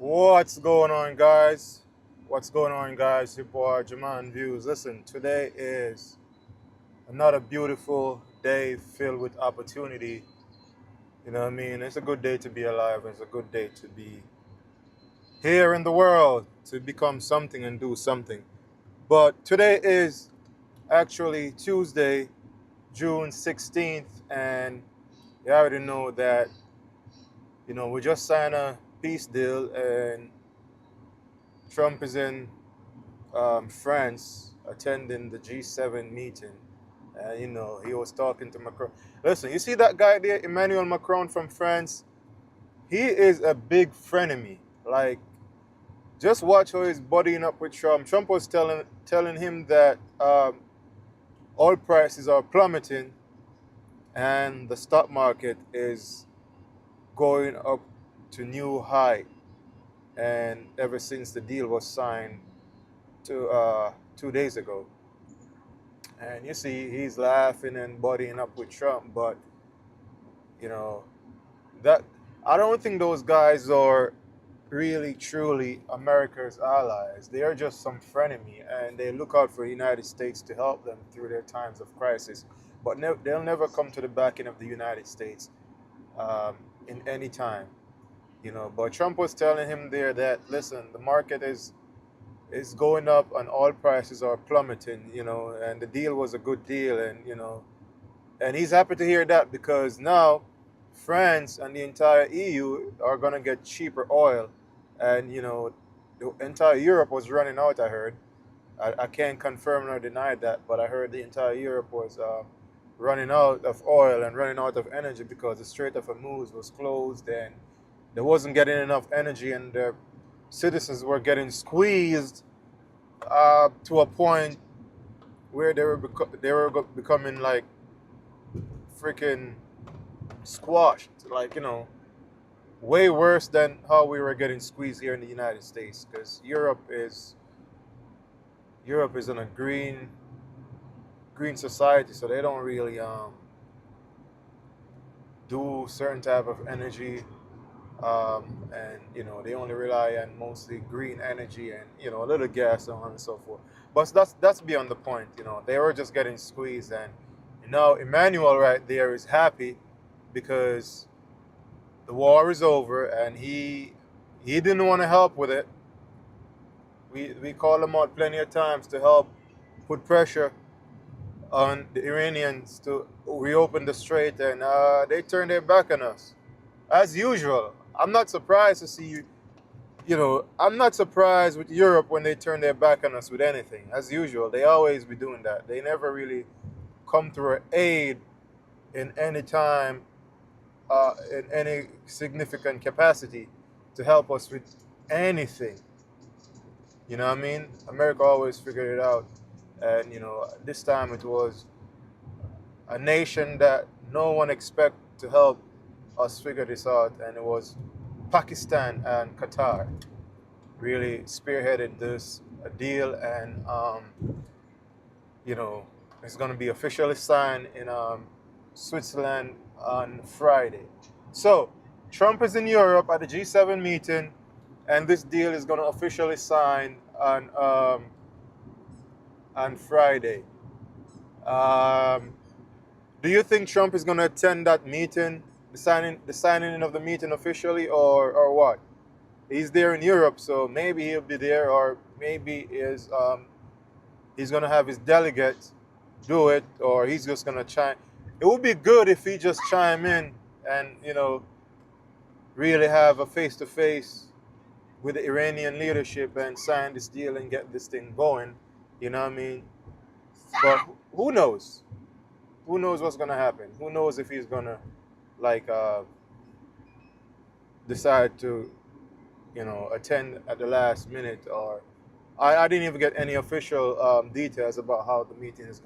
What's going on, guys? What's going on, guys? Your boy Jermane'S. Listen, today is another beautiful day filled with opportunity. You know what I mean? It's a good day to be alive. It's a good day to be here in the world, to become something and do something. But today is actually Tuesday, June 16th, and you already know that, we just signed a peace deal and Trump is in France attending the G7 meeting. And, he was talking to Macron. Listen, you see that guy there, Emmanuel Macron from France? He is a big frenemy. Like, just watch how he's buddying up with Trump. Trump was telling him that oil prices are plummeting and the stock market is going up to new high. And ever since the deal was signed 2 days ago. And you see, he's laughing and buddying up with Trump, but you know that I don't think those guys are really truly America's allies. They are just some frenemy, and they look out for the United States to help them through their times of crisis. But they'll never come to the backing of the United States in any time. But Trump was telling him there that, listen, the market is going up and oil prices are plummeting, and the deal was a good deal, and he's happy to hear that because now France and the entire EU are going to get cheaper oil, and the entire Europe was running out. I heard, I can't confirm nor deny that, but I heard the entire Europe was running out of oil and running out of energy because the Strait of Hormuz was closed and there wasn't getting enough energy, and the citizens were getting squeezed to a point where they were becoming like freaking squashed, like way worse than how we were getting squeezed here in the United States, because Europe is in a green society, so they don't really do certain type of energy, and they only rely on mostly green energy and a little gas, so on and so forth. But that's beyond the point. They were just getting squeezed, and Emmanuel right there is happy because the war is over, and he didn't want to help with it. We called him out plenty of times to help put pressure on the Iranians to reopen the strait, and they turned their back on us as usual. I'm not surprised to see I'm not surprised with Europe when they turn their back on us with anything. As usual, they always be doing that. They never really come to our aid in any time, in any significant capacity to help us with anything. You know what I mean? America always figured it out. And, this time it was a nation that no one expected to help us figure this out, and it was Pakistan and Qatar really spearheaded this deal, and it's going to be officially signed in Switzerland on Friday. So Trump is in Europe at the G7 meeting, and this deal is going to officially sign on Friday. Do you think Trump is going to attend that meeting, the signing of the meeting officially, or what? He's there in Europe, so maybe he'll be there, or maybe he's going to have his delegates do it, or he's just going to chime. It would be good if he just chime in and really have a face-to-face with the Iranian leadership and sign this deal and get this thing going. You know what I mean? But who knows? Who knows what's gonna happen? Who knows if he's gonna decide to attend at the last minute, or I didn't even get any official details about how the meeting is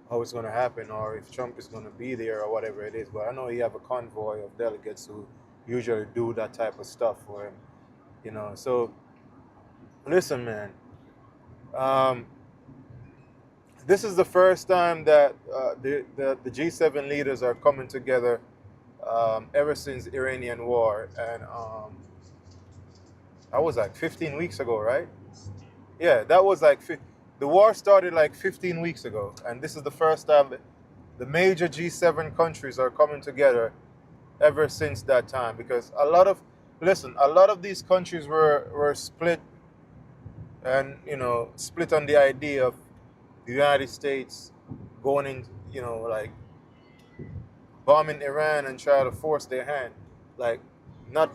how it's gonna happen, or if Trump is gonna be there or whatever it is. But I know he have a convoy of delegates who usually do that type of stuff for him. So listen, man. This is the first time that the G7 leaders are coming together ever since the Iranian war, and That was like 15 weeks ago, right? Yeah, that was like the war started like 15 weeks ago, and this is the first time that the major G7 countries are coming together ever since that time. Because a lot of these countries were split, and split on the idea of the United States going in, like bombing Iran and try to force their hand. Like, not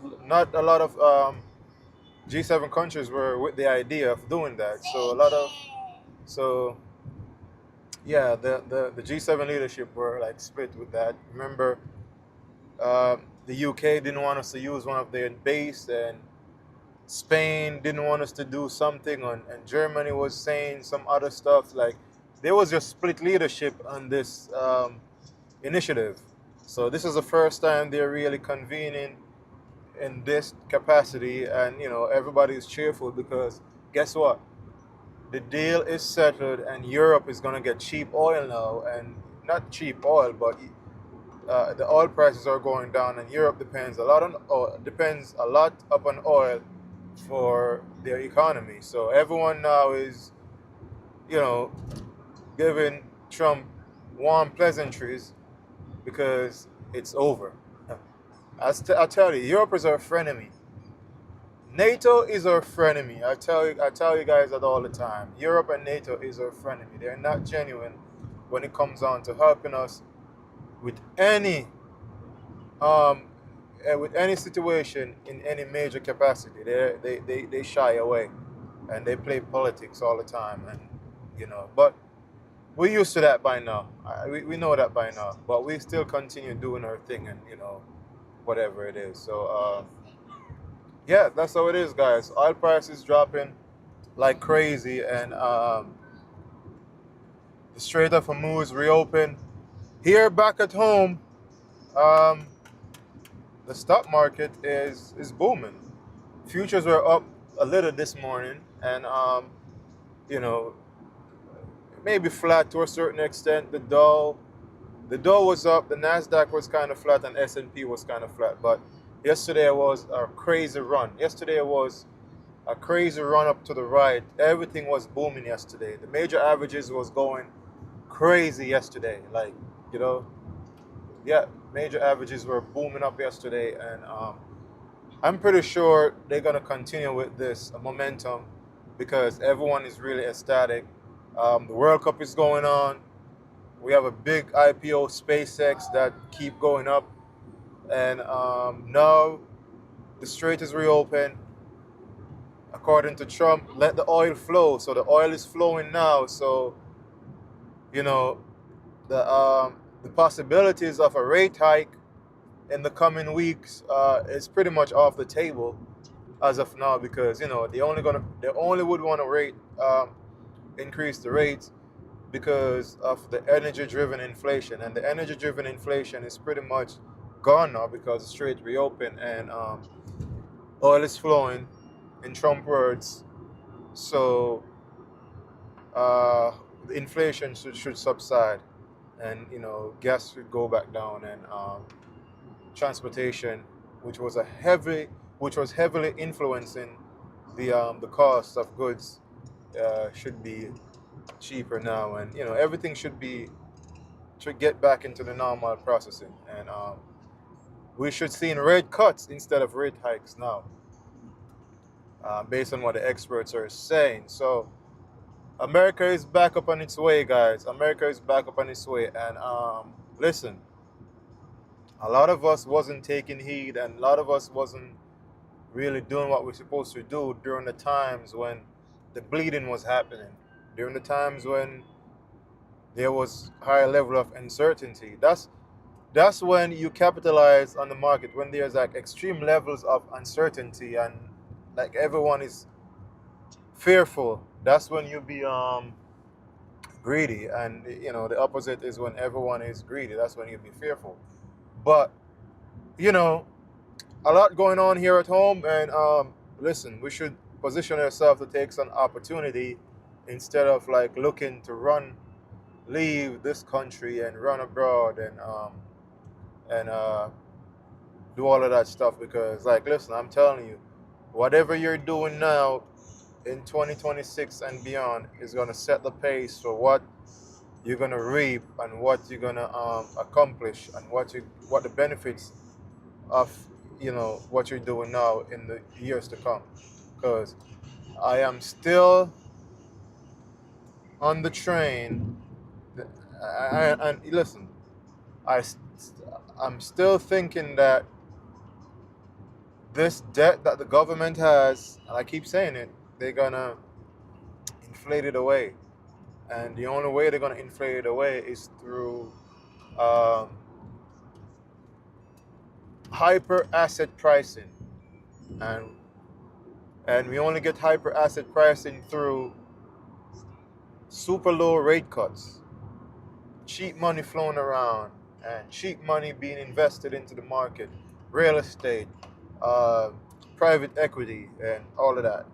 a lot of G7 countries were with the idea of doing that. So yeah, the G7 leadership were like split with that. Remember, the UK didn't want us to use one of their base, and Spain didn't want us to do something, and Germany was saying some other stuff. Like, there was just split leadership on this initiative. So this is the first time they're really convening in this capacity, and everybody's cheerful because guess what? The deal is settled, and Europe is gonna get cheap oil now, and not cheap oil, but the oil prices are going down, and Europe depends a lot upon oil for their economy. So everyone now is, you know, giving Trump warm pleasantries because it's over. I tell you, Europe is our frenemy. NATO is our frenemy. I tell you guys that all the time. Europe and NATO is our frenemy. They're not genuine when it comes on to helping us with um, any situation in any major capacity. They shy away, and they play politics all the time, and But we're used to that by now. We know that by now, but we still continue doing our thing, and whatever it is. So yeah, that's how it is, guys. Oil prices dropping like crazy, and the Strait of Hormuz reopened. Here back at home, um, the stock market is booming. Futures were up a little this morning, and you know, maybe flat to a certain extent. The Dow was up, the Nasdaq was kind of flat, and S&P was kind of flat. But yesterday was a crazy run. Yesterday was a crazy run up to the right. Everything was booming yesterday. The major averages was going crazy yesterday. Like, you know, yeah, major averages were booming up yesterday, and I'm pretty sure they're gonna continue with this momentum because everyone is really ecstatic. The World Cup is going on. We have a big IPO, SpaceX, that keep going up, and now the strait is reopened. According to Trump, let the oil flow. So the oil is flowing now. So you know the possibilities of a rate hike in the coming weeks is pretty much off the table as of now, because they only would want to increase the rates because of the energy-driven inflation, and the energy-driven inflation is pretty much gone now because the strait reopened, and oil is flowing, in Trump words. So the inflation should subside, and gas should go back down, and transportation, which was heavily influencing the cost of goods, should be cheaper now, and everything should get back into the normal processing, and we should see rate cuts instead of rate hikes now, based on what the experts are saying. So America is back up on its way, guys. America is back up on its way, and listen, a lot of us wasn't taking heed, and a lot of us wasn't really doing what we're supposed to do during the times when the bleeding was happening, during the times when there was higher level of uncertainty. That's when you capitalize on the market, when there's like extreme levels of uncertainty, and like everyone is fearful. That's when you be greedy, and the opposite is when everyone is greedy. That's when you be fearful. But a lot going on here at home, and listen, we should position ourselves to take some opportunity instead of like looking to leave this country and run abroad, and do all of that stuff, because, like, listen, I'm telling you, whatever you're doing now in 2026 and beyond is going to set the pace for what you're going to reap and what you're going to accomplish and what the benefits of what you're doing now in the years to come. Because I am still on the train. And listen, I I'm still thinking that this debt that the government has, and I keep saying it, they're gonna inflate it away, and the only way they're gonna inflate it away is through um, hyper asset pricing, and we only get hyper asset pricing through super low rate cuts, cheap money flowing around, and cheap money being invested into the market, real estate, uh, private equity, and all of that.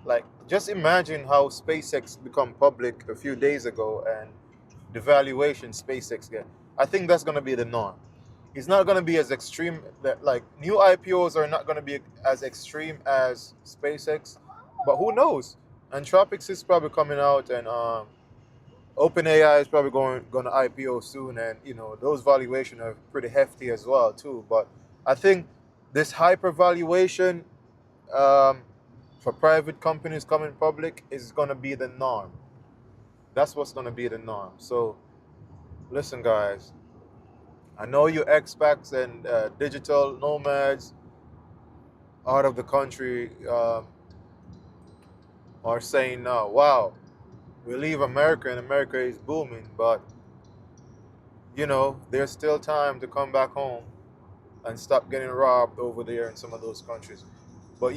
Like, just imagine how SpaceX become public a few days ago and the valuation SpaceX get. I think that's going to be the norm. It's not going to be as extreme that, like, new IPOs are not going to be as extreme as SpaceX, but who knows? Anthropics is probably coming out, and OpenAI is probably going to IPO soon, and those valuations are pretty hefty as well too. But I think this hyper valuation um, for private companies coming public is going to be the norm. That's what's going to be the norm. So listen, guys, I know you expats and digital nomads out of the country are saying now, wow, we leave America and America is booming, but there's still time to come back home and stop getting robbed over there in some of those countries. But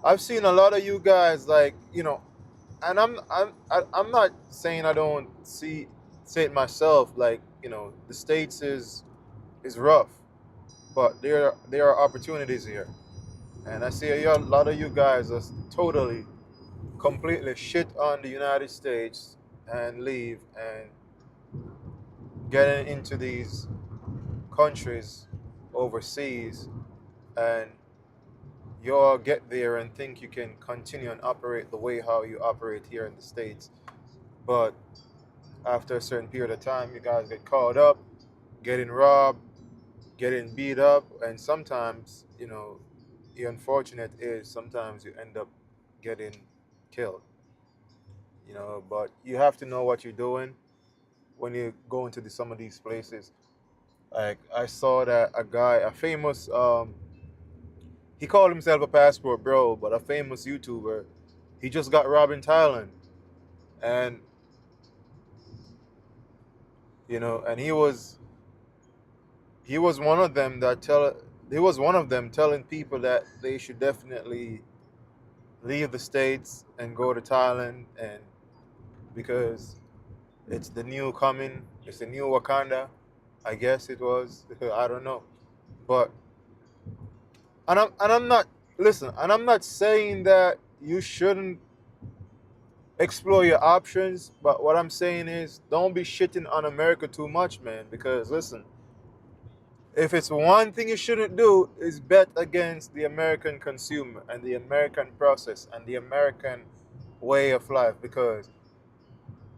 I've seen a lot of you guys, like, and I'm not saying I don't say it myself. Like, the states is rough, but there are opportunities here, and I see a lot of you guys are totally, completely shit on the United States and leave and getting into these countries overseas, and you all get there and think you can continue and operate the way how you operate here in the States. But after a certain period of time, you guys get caught up, getting robbed, getting beat up, and sometimes, the unfortunate is sometimes you end up getting killed. But you have to know what you're doing when you go into some of these places. Like, I saw that a guy, a famous, he called himself a passport bro, but a famous YouTuber, he just got robbed in Thailand, and and he was one of them he was one of them telling people that they should definitely leave the states and go to Thailand, and because it's the new coming, it's the new Wakanda, I guess it was. I don't know, but I'm not, listen, and I'm not saying that you shouldn't explore your options, but what I'm saying is don't be shitting on America too much, man, because listen, if it's one thing you shouldn't do is bet against the American consumer and the American process and the American way of life, because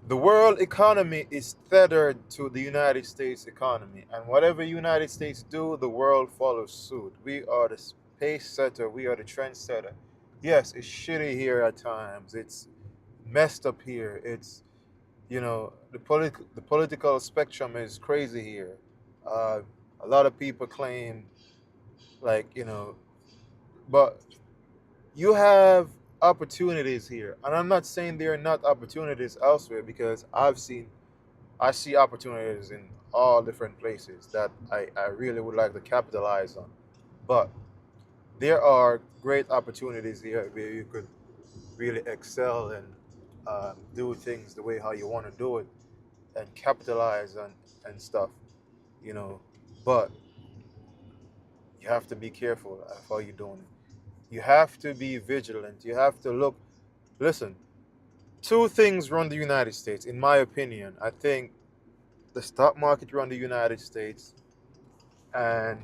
the world economy is tethered to the United States economy, and whatever United States do, the world follows suit. We are the pace setter, we are the trend setter. Yes, it's shitty here at times. It's messed up here. It's the political spectrum is crazy here. Uh, a lot of people claim, like, but you have opportunities here, and I'm not saying there are not opportunities elsewhere, because I see opportunities in all different places that I really would like to capitalize on. But there are great opportunities here where you could really excel and do things the way how you want to do it and capitalize on and stuff, you know. But you have to be careful of how you're doing it. You have to be vigilant. You have to look. Listen, two things run the United States, in my opinion. I think the stock market run the United States, and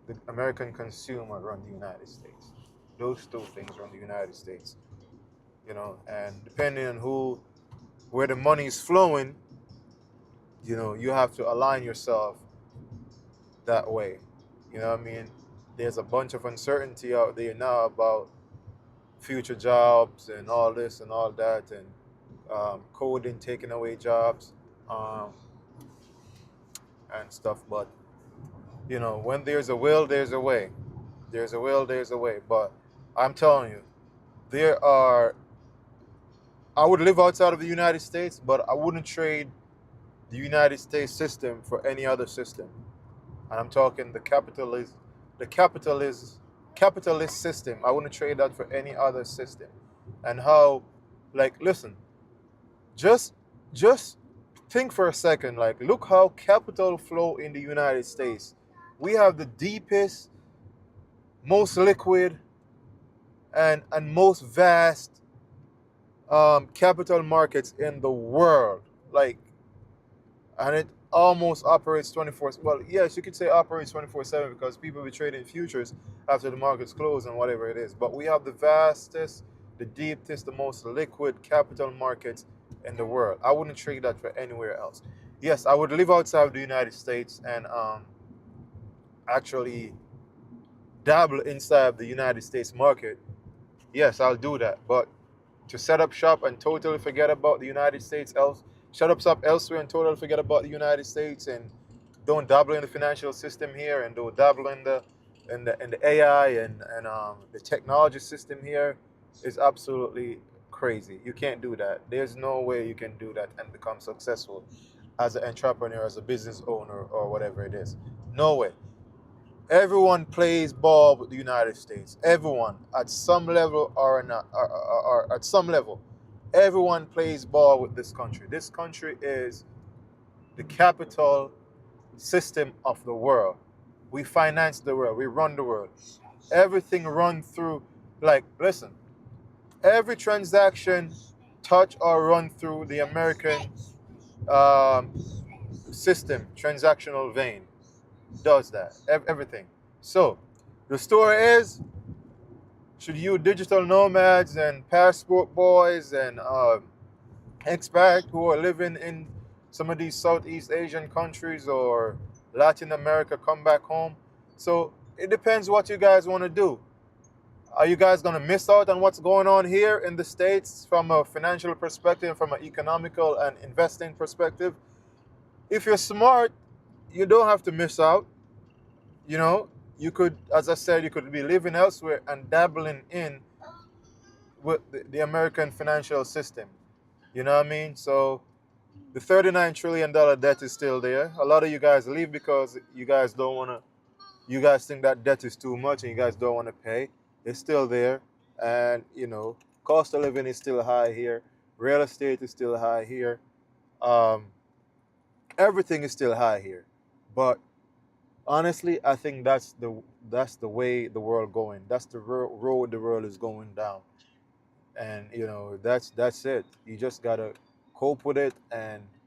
the American consumer run the United States. Those two things run the United States. And depending on where the money is flowing, you have to align yourself that way. You know what I mean? There's a bunch of uncertainty out there now about future jobs and all this and all that, and coding taking away jobs, um, and stuff. But when there's a will, there's a way. There's a will, there's a way. But I'm telling you, there are. I would live outside of the United States, but I wouldn't trade the United States system for any other system. And I'm talking the capitalist system. I wouldn't trade that for any other system. And how, like, listen, just just think for a second. Like, look how capital flow in the United States. We have the deepest, most liquid, and most vast capital markets in the world. Like, and it almost operates 24. Well, yes, you could say operates 24/7 because people be trading futures after the markets close and whatever it is. But we have the vastest, the deepest, the most liquid capital markets in the world. I wouldn't trade that for anywhere else. Yes, I would live outside of the United States and actually dabble inside the United States market. Yes, I'll do that. But to set up shop and totally forget about the United States, shut up shop elsewhere and totally forget about the United States, and don't dabble in the financial system here, and don't dabble in the AI and the technology system here, is absolutely crazy. You can't do that. There's no way you can do that and become successful as an entrepreneur, as a business owner, or whatever it is. No way. Everyone plays ball with the United States. Everyone, at some level or not, or at some level, everyone plays ball with this country. This country is the capital system of the world. We finance the world. We run the world. Everything run through. Like, listen, every transaction touch or run through the American um, system, transactional vein. Does that. Everything. So, the story is, should you digital nomads and passport boys and expats who are living in some of these Southeast Asian countries or Latin America come back home? So it depends what you guys want to do. Are you guys going to miss out on what's going on here in the States from a financial perspective, from an economical and investing perspective? If you're smart, you don't have to miss out. You could, as I said, you could be living elsewhere and dabbling in with the American financial system. You know what I mean? So the $39 trillion debt is still there. A lot of you guys leave because you guys don't want to, you guys think that debt is too much and you guys don't want to pay. It's still there. And, cost of living is still high here. Real estate is still high here. Um, Everything is still high here. But honestly, I think that's the way the world going. That's the road the world is going down. And that's it. You just gotta cope with it and